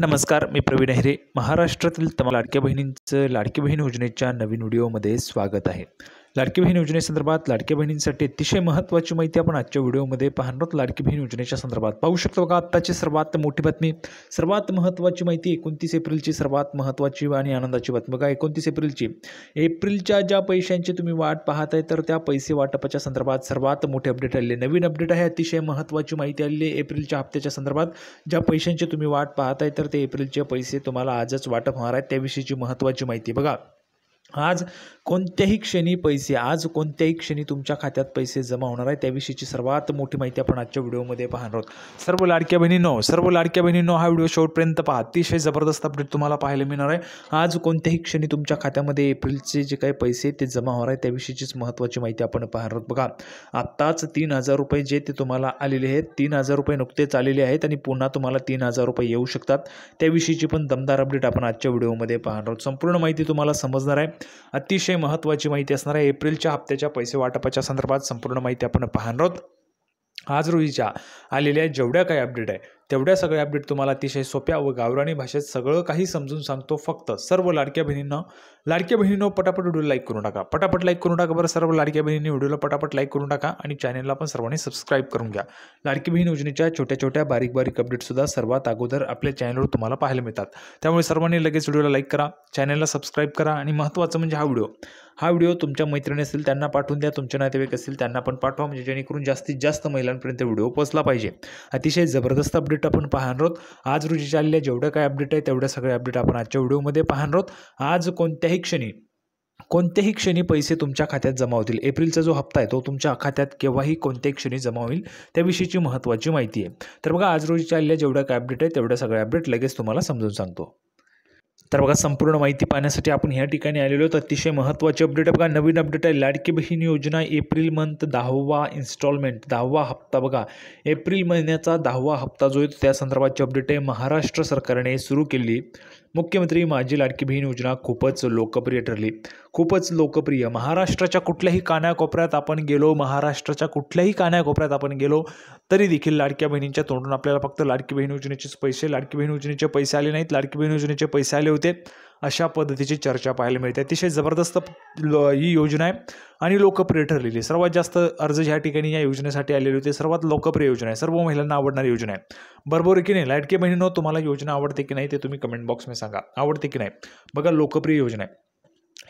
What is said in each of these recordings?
नमस्कार, मी प्रवीण अहिरे. महाराष्ट्रातील तमाम लाडक्या बहिणींचं लाडकी बहीण योजनेच्या नवीन व्हिडिओमध्ये स्वागत आहे. लाडकी बहीण योजनेसंदर्भात लाडक्या बहिणींसाठी अतिशय महत्त्वाची माहिती आपण आजच्या व्हिडिओमध्ये पाहणार आहोत. लाडकी बहीण योजनेच्या संदर्भात पाहू शकतो बघा, आत्ताची सर्वात मोठी बातमी, सर्वात महत्त्वाची माहिती 29 एप्रिलची सर्वात महत्त्वाची आणि आनंदाची बातमी बघा. 29 एप्रिलची एप्रिलच्या ज्या पैशांची तुम्ही वाट पाहत आहे, तर त्या पैसे वाटपाच्या संदर्भात सर्वात मोठे अपडेट आले. नवीन अपडेट आहे, अतिशय महत्त्वाची माहिती आलेली आहे. एप्रिलच्या हप्त्याच्या संदर्भात ज्या पैशांची तुम्ही वाट पाहत आहे, तर ते एप्रिलचे पैसे तुम्हाला आजच वाटप होणार आहेत, त्याविषयीची महत्त्वाची माहिती बघा. आज कोणत्याही क्षणी तुमच्या खात्यात पैसे जमा होणार आहे, त्याविषयीची सर्वात मोठी माहिती आपण आजच्या व्हिडिओमध्ये पाहणार आहोत. सर्व लाडक्या बहिणींनो हा व्हिडिओ शेवटपर्यंत पहा. अतिशय जबरदस्त अपडेट तुम्हाला पाहायला मिळणार आहे. आज कोणत्याही क्षणी तुमच्या खात्यामध्ये एप्रिलचे जे काही पैसे ते जमा होणार आहे, त्याविषयीचीच महत्त्वाची माहिती आपण पाहणार आहोत. बघा, आत्ताच 3,000 रुपये जे ते तुम्हाला आलेले आहेत, 3,000 रुपये नुकतेच आलेले आहेत आणि पुन्हा तुम्हाला 3,000 रुपये येऊ शकतात, त्याविषयीची पण दमदार अपडेट आपण आजच्या व्हिडिओमध्ये पाहणार आहोत. संपूर्ण माहिती तुम्हाला समजणार आहे. अतिशय महत्त्वाची माहिती असणार आहे. एप्रिलच्या हप्त्याच्या पैसे वाटपाच्या संदर्भात संपूर्ण माहिती आपण पाहणार आहोत. आज रोजीच्या आलेल्या जेवढ्या काही अपडेट आहे, तेवढ्या सगळ्या अपडेट तुम्हाला अतिशय सोप्या व गावरानी भाषेत सगळं काही समजून सांगतो. फक्त सर्व लाडक्या बहिणींनो पटापट व्हिडिओ लाईक करून टाका. पटापट लाईक करून टाका बरं. सर्व लाडक्या बहिणींनी व्हिडिओला पटापट लाईक करून टाका आणि चॅनलला पण सर्वांनी सबस्क्राईब करून घ्या. लाडकी बहीण योजनेच्या छोट्या बारीक अपडेटसुद्धा सर्वात अगोदर आपल्या चॅनलवर तुम्हाला पाहायला मिळतात. त्यामुळे सर्वांनी लगेच व्हिडिओला लाईक करा, चॅनलला सबस्क्राईब करा आणि महत्त्वाचं म्हणजे हा व्हिडिओ तुमच्या मैत्रिणी असतील त्यांना पाठवून द्या, तुमचे नातेवाईक असतील त्यांना पण पाठवा, म्हणजे जेणेकरून जास्तीत जास्त महिलांपर्यंत व्हिडिओ पोहोचला पाहिजे. अतिशय जबरदस्त अपडेट आपण पाहणार आहोत. आज रोजी चाललेल्या जेवढ्या काय अपडेट आहे, तेवढ्या सगळ्या अपडेट आपण आजच्या व्हिडिओमध्ये पाहणार आहोत. आज कोणत्याही क्षणी पैसे तुमच्या खात्यात जमा होतील. एप्रिलचा जो हप्ता आहे तो तुमच्या खात्यात केव्हाही कोणत्याही क्षणी जमा होईल, त्याविषयीची महत्त्वाची माहिती आहे. तर बघा, आज रोजी चाललेल्या जेवढ्या काय अपडेट आहे, तेवढ्या सगळ्या अपडेट लगेच तुम्हाला समजून सांगतो. तर बघा, संपूर्ण माहिती पाहण्यासाठी आपण ह्या ठिकाणी आलेलो आहोत. अतिशय महत्त्वाचे अपडेट बघा. नवीन अपडेट आहे. लाडकी बहीण योजना एप्रिल मंथ 10वा इन्स्टॉलमेंट 10वा हप्ता बघा. एप्रिल महिन्याचा 10वा हप्ता जो आहे त्या संदर्भाची अपडेट आहे. महाराष्ट्र सरकारने सुरू केली मुख्यमंत्री माझी लाडकी बहीण योजना खूपच लोकप्रिय ठरली. खूपच लोकप्रिय. महाराष्ट्राच्या कुठल्याही कानाकोपऱ्यात आपण गेलो तरी देखील लाडक्या बहिणींच्या तोंडून आपल्याला फक्त लाडकी बहीण योजनेचेच पैसे, लाडकी बहीण योजनेचे पैसे आले नाहीत, लाडकी बहीण योजनेचे पैसे आले होते, अशा पद्धतीची चर्चा पाहायला मिळते. अतिशय जबरदस्त ही योजना आहे आणि लोकप्रिय ठरलेली. सर्वात जास्त अर्ज ह्या ठिकाणी या योजनेसाठी आलेले होते. सर्वात लोकप्रिय योजना आहे, सर्व महिलांना आवडणारी योजना आहे. बरोबर आहे की नाही? लाडकी बहिणींनो, तुम्हाला योजना आवडते की नाही ते तुम्ही कमेंट बॉक्समध्ये सांगा. आवडते की नाही? बघा, लोकप्रिय योजना आहे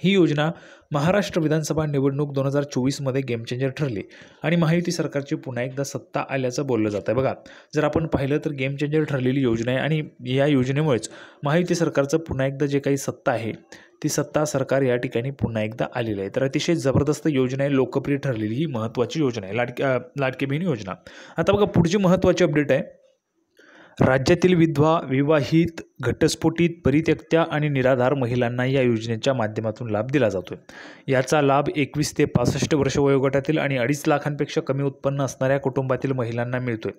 ही योजना. महाराष्ट्र विधानसभा निवडणूक 2024मध्ये गेम चेंजर ठरली आणि महायुती सरकारची पुन्हा एकदा सत्ता आल्याचं बोललं जातं. बघा, जर आपण पाहिलं तर गेम चेंजर ठरलेली योजना आहे आणि या योजनेमुळेच महायुती सरकारचं पुन्हा एकदा जे काही सत्ता आहे, ती सत्ता सरकार या ठिकाणी पुन्हा एकदा आलेलं आहे. तर अतिशय जबरदस्त योजना आहे, लोकप्रिय ठरलेली ही महत्त्वाची योजना आहे लाडकी बहीण योजना. आता बघा, पुढची महत्त्वाची अपडेट आहे. राज्यातील विधवा, विवाहित, घटस्फोटित, परित्यक्त्या आणि निराधार महिलांना या योजनेच्या माध्यमातून लाभ दिला जातो. याचा लाभ 21 ते 65 वर्ष वयोगटातील आणि 2.5 लाखांपेक्षा कमी उत्पन्न असणाऱ्या कुटुंबातील महिलांना मिळतोय.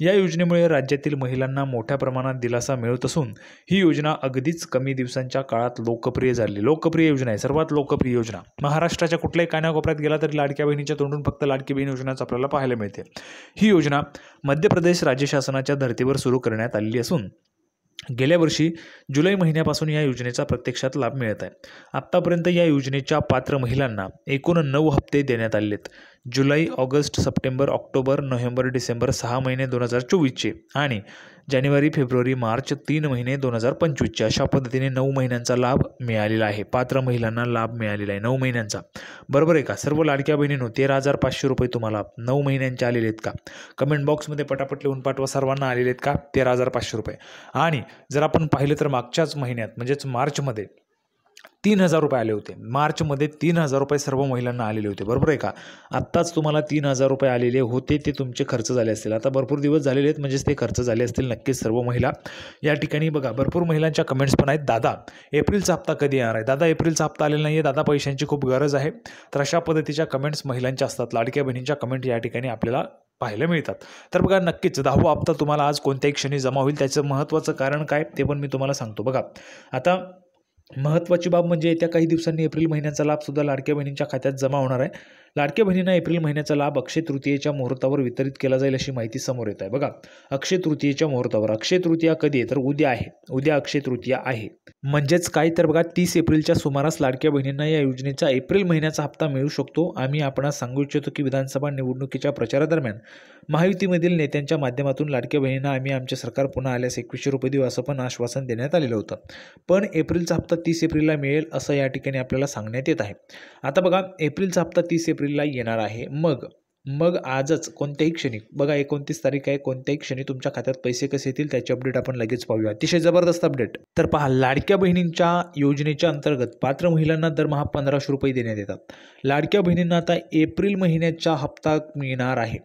या योजनेमुळे राज्यातील महिलांना मोठ्या प्रमाणात दिलासा मिळत असून ही योजना अगदीच कमी दिवसांच्या काळात लोकप्रिय झाली. लोकप्रिय योजना आहे, सर्वात लोकप्रिय योजना. महाराष्ट्राच्या कुठल्याही कानाकोपऱ्यात गेला तरी लाडक्या बहिणीच्या तोंडून फक्त लाडकी बहीण योजनाच आपल्याला पाहायला मिळते. ही योजना मध्य प्रदेश राज्य शासनाच्या धर्तीवर सुरू करण्यात आलेली असून गेल्या वर्षी जुलै महिन्यापासून या योजनेचा प्रत्यक्षात लाभ मिळत आहे. आत्तापर्यंत या योजनेच्या पात्र महिलांना एकूण 9 हप्ते देण्यात आले आहेत. जुलै, August, September, October, November, December 6 महिने 2024चे आणि जानेवारी, फेब्रुवारी, मार्च 3 महिने 2025चे अशा पद्धतीने 9 महिन्यांचा लाभ मिळालेला आहे. पात्र महिलांना लाभ मिळालेला आहे 9 महिन्यांचा. बरोबर आहे का? सर्व लाडक्या बहिणींनो, 13,500 रुपये तुम्हाला 9 महिन्यांचे आलेले आहेत का? कमेंट बॉक्समध्ये पटापट लिहून पाठवा. सर्वांना आलेले आहेत का 13,500 रुपये? आणि जर आपण पाहिलं तर मागच्याच महिन्यात म्हणजेच मार्चमध्ये 3,000 रुपये आले होते. मार्चमध्ये 3,000 रुपये सर्व महिलांना आलेले होते. बरोबर आहे का? आत्ताच तुम्हाला 3,000 रुपये आलेले होते, ते तुमचे खर्च झाले असतील. आता भरपूर दिवस झालेले आहेत, म्हणजेच ते खर्च झाले असतील नक्कीच सर्व महिला. या ठिकाणी बघा, भरपूर महिलांच्या कमेंट्स पण आहेत. दादा, एप्रिलचा हप्ता कधी येणार आहे? दादा, एप्रिलचा हप्ता आलेला नाही आहे. दादा, पैशांची खूप गरज आहे. तर अशा पद्धतीच्या कमेंट्स महिलांच्या असतात. लाडक्या बहिणींच्या कमेंट या ठिकाणी आपल्याला पाहायला मिळतात. तर बघा, नक्कीच 10वा हप्ता तुम्हाला आज कोणत्याही क्षणी जमा होईल. त्याचं महत्त्वाचं कारण काय ते पण मी तुम्हाला सांगतो. बघा, आता महत्त्वाची बाब म्हणजे येत्या काही दिवसांनी एप्रिल महिन्याचा लाभसुद्धा लाडक्या बहिणींच्या खात्यात जमा होणार आहे. लाडक्या बहिणींना एप्रिल महिन्याचा लाभ अक्षय तृतीयेच्या मुहूर्तावर वितरित केला जाईल अशी माहिती समोर येत आहे. बघा, अक्षय तृतीयेच्या मुहूर्तावर. अक्षय तृतीया कधी आहे तर उद्या आहे. उद्या अक्षय तृतीया आहे. म्हणजेच काय तर बघा 30 एप्रिलच्या सुमारास लाडक्या बहिणींना या योजनेचा एप्रिल महिन्याचा हप्ता मिळू शकतो. आम्ही आपणास सांगू इच्छितो की विधानसभा निवडणुकीच्या प्रचारादरम्यान महायुतीमधील नेत्यांच्या माध्यमातून लाडक्या बहिणींना आम्ही आमचे सरकार पुन्हा आल्यास 2100 रुपये देऊ असं पण आश्वासन देण्यात आलेलं होतं. पण एप्रिलचा हप्ता 30 एप्रिलला मिळेल असं या ठिकाणी आपल्याला सांगण्यात येत आहे. आता बघा, एप्रिलचा हप्ता 30 एप्रिलला येणार आहे. मग आजच कोणत्याही क्षणी, बघा 29 तारीख आहे, कोणत्याही क्षणी तुमच्या खात्यात पैसे कसे येतील त्याची अपडेट आपण लगेच पाहूया. अतिशय जबरदस्त अपडेट. तर पहा, लाडक्या बहिणींच्या योजनेच्या अंतर्गत पात्र महिलांना दरमहा 1500 रुपये देण्यात येतात. लाडक्या बहिणींना आता एप्रिल महिन्याचा हप्ता मिळणार आहे.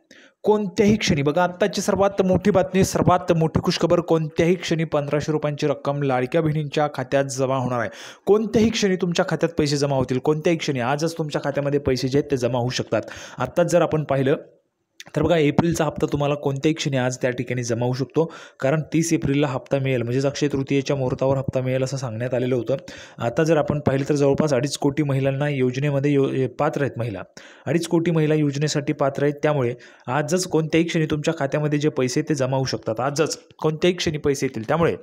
कोणत्याही क्षणी, बघा आत्ताची सर्वात मोठी बातमी, सर्वात मोठी खुशखबर, कोणत्याही क्षणी 1500 रुपयांची रक्कम लाडक्या बहिणींच्या खात्यात जमा होणार आहे. कोणत्याही क्षणी तुमच्या खात्यात पैसे जमा होतील. कोणत्याही क्षणी, आजच तुमच्या खात्यामध्ये पैसे जे आहेत ते जमा होऊ शकतात. आत्ताच जर आपण पाहिलं तर बघा, एप्रिलचा हप्ता तुम्हाला कोणत्याही क्षणी आज त्या ठिकाणी जमा होऊ शकतो. कारण 30 एप्रिलला हप्ता मिळेल, म्हणजेच अक्षय तृतीयेच्या मुहूर्तावर हप्ता मिळेल असं सांगण्यात आलेलं होतं. आता जर आपण पाहिलं तर जवळपास 2.5 कोटी महिलांना योजनेमध्ये पात्र आहेत. महिला 2.5 कोटी महिला योजनेसाठी पात्र आहेत. त्यामुळे आजच कोणत्याही क्षणी तुमच्या खात्यामध्ये जे पैसे ते जमा होऊ शकतात. आजच कोणत्याही क्षणी पैसे येतील. त्यामुळे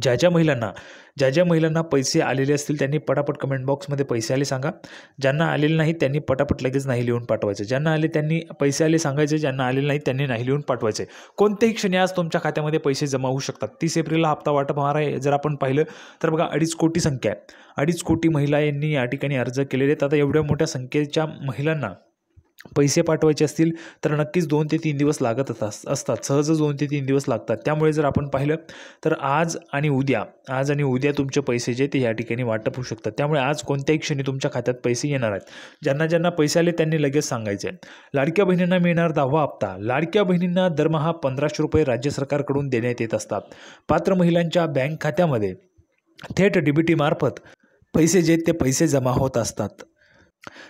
ज्या ज्या महिलांना पैसे आलेले असतील त्यांनी पटापट कमेंट बॉक्समध्ये पैसे आले सांगा. ज्यांना आलेले नाहीत त्यांनी पटापट लगेच नाही लिहून पाठवायचे. ज्यांना आले त्यांनी पैसे आले सांगायचे, ज्यांना आलेले नाहीत त्यांनी नाही लिहून पाठवायचे. कोणत्याही क्षणी आज तुमच्या खात्यामध्ये पैसे जमा होऊ शकतात. 30 एप्रिलला हप्ता वाटप होणार आहे. जर आपण पाहिलं तर बघा 2.5 कोटी संख्या आहे. 2.5 कोटी महिला यांनी या ठिकाणी अर्ज केलेले आहेत. आता एवढ्या मोठ्या संख्येच्या महिलांना पैसे पाठवायचे असतील तर नक्कीच 2 ते 3 दिवस लागत असतात. सहजच 2 ते 3 दिवस लागतात. त्यामुळे जर आपण पाहिलं तर आज आणि उद्या तुमचे पैसे जे ते या ठिकाणी वाटप होऊ शकतात. त्यामुळे आज कोणत्याही क्षणी तुमच्या खात्यात पैसे येणार आहेत. ज्यांना पैसे आले त्यांनी लगेच सांगायचे. लाडक्या बहिणींना मिळणार 10वा हप्ता. लाडक्या बहिणींना दरमहा 1500 रुपये राज्य सरकारकडून देण्यात येत असतात. पात्र महिलांच्या बँक खात्यामध्ये थेट DBT मार्फत पैसे जे ते पैसे जमा होत असतात.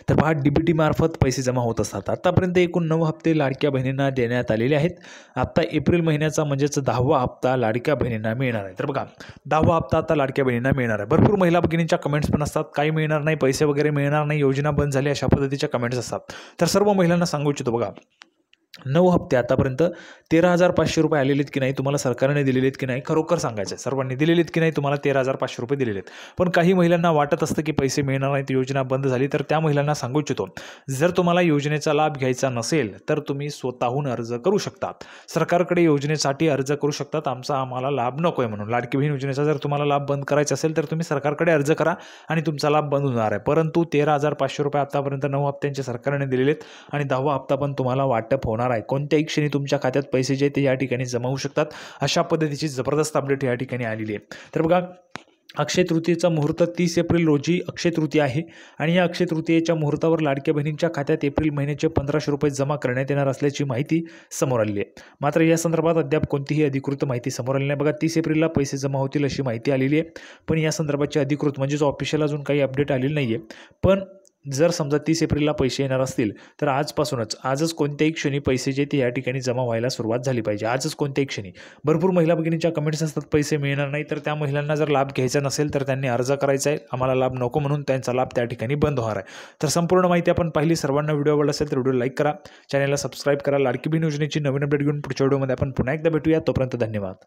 तर पहा, DBT मार्फत पैसे जमा होत असतात. आतापर्यंत एकूण 9 हप्ते लाडक्या बहिणींना देण्यात आलेले आहेत. आता एप्रिल महिन्याचा म्हणजेच 10वा हप्ता लाडक्या बहिणींना मिळणार आहे. तर बघा, 10वा हप्ता आता लाडक्या बहिणींना मिळणार आहे. भरपूर महिला भगिनींच्या कमेंट्स पण असतात, काही मिळणार नाही, पैसे वगैरे मिळणार नाही, योजना बंद झाली, अशा पद्धतीच्या कमेंट्स असतात. तर सर्व महिलांना सांगू इच्छितो, बघा 9 हप्ते आतापर्यंत 13,500 रुपये आलेले आहेत की नाही, तुम्हाला सरकारने दिलेले आहेत की नाही, खरोखर सांगायचं आहे. सर्वांनी दिलेले आहेत की नाही, तुम्हाला 13,500 रुपये दिलेले आहेत. पण काही महिलांना वाटत असतं की पैसे मिळणार नाहीत, योजना बंद झाली. तर त्या महिलांना सांगू इच्छितो, जर तुम्हाला योजनेचा लाभ घ्यायचा नसेल तर तुम्ही स्वतःहून अर्ज करू शकतात. सरकारकडे योजनेसाठी अर्ज करू शकतात, आम्हाला लाभ नको आहे म्हणून. लाडकी बहीण योजनेचा जर तुम्हाला लाभ बंद करायचा असेल तर तुम्ही सरकारकडे अर्ज करा आणि तुमचा लाभ बंद होणार आहे. परंतु 13,500 रुपये आतापर्यंत 9 हप्त्यांचे सरकारने दिलेले आहेत आणि 10वा हप्ता पण तुम्हाला वाटप होणार आहे. कोणत्याही क्षणी तुमच्या खात्यात पैसे जे ते या ठिकाणी जमा होऊ शकतात. अशा पद्धतीची जबरदस्त अपडेट या ठिकाणी आलेली आहे. तर बघा, अक्षय तृतीयेचा मुहूर्त 30 एप्रिल रोजी अक्षय तृतीया आहे आणि या अक्षय तृतीयेच्या मुहूर्तावर लाडक्या बहिणींच्या खात्यात एप्रिल महिन्याचे 1500 रुपये जमा करण्यात येणार असल्याची माहिती समोर आलेली आहे. मात्र या संदर्भात अद्याप कोणतीही अधिकृत माहिती समोर आली नाही. बघा, 30 एप्रिलला पैसे जमा होतील अशी माहिती आलेली आहे, पण या संदर्भाची अधिकृत म्हणजेच ऑफिशियल अजून काही अपडेट आलेली नाही आहे. पण जर समजा 30 एप्रिलला पैसे येणार असतील तर आजच कोणत्याही क्षणी पैसे जे ते या ठिकाणी जमा व्हायला सुरुवात झाली पाहिजे. आजच कोणत्याही क्षणी. भरपूर महिला भगिनींच्या कमेंट्स असतात पैसे मिळणार नाही, तर त्या महिलांना जर लाभ घ्यायचा नसेल तर त्यांनी अर्ज करायचा आहे. आम्हाला लाभ नको म्हणून त्यांचा लाभ त्या ठिकाणी बंद होणार आहे. तर संपूर्ण माहिती आपण पाहिली. सर्वांना व्हिडिओ आवडला असेल तर व्हिडिओ लाईक करा, चॅनलला सबस्क्राईब करा. लाडकी बहीण योजनेची नवीन अपडेट घेऊन पुढच्या व्हिडिओमध्ये आपण पुन्हा एकदा भेटूया. तोपर्यंत धन्यवाद.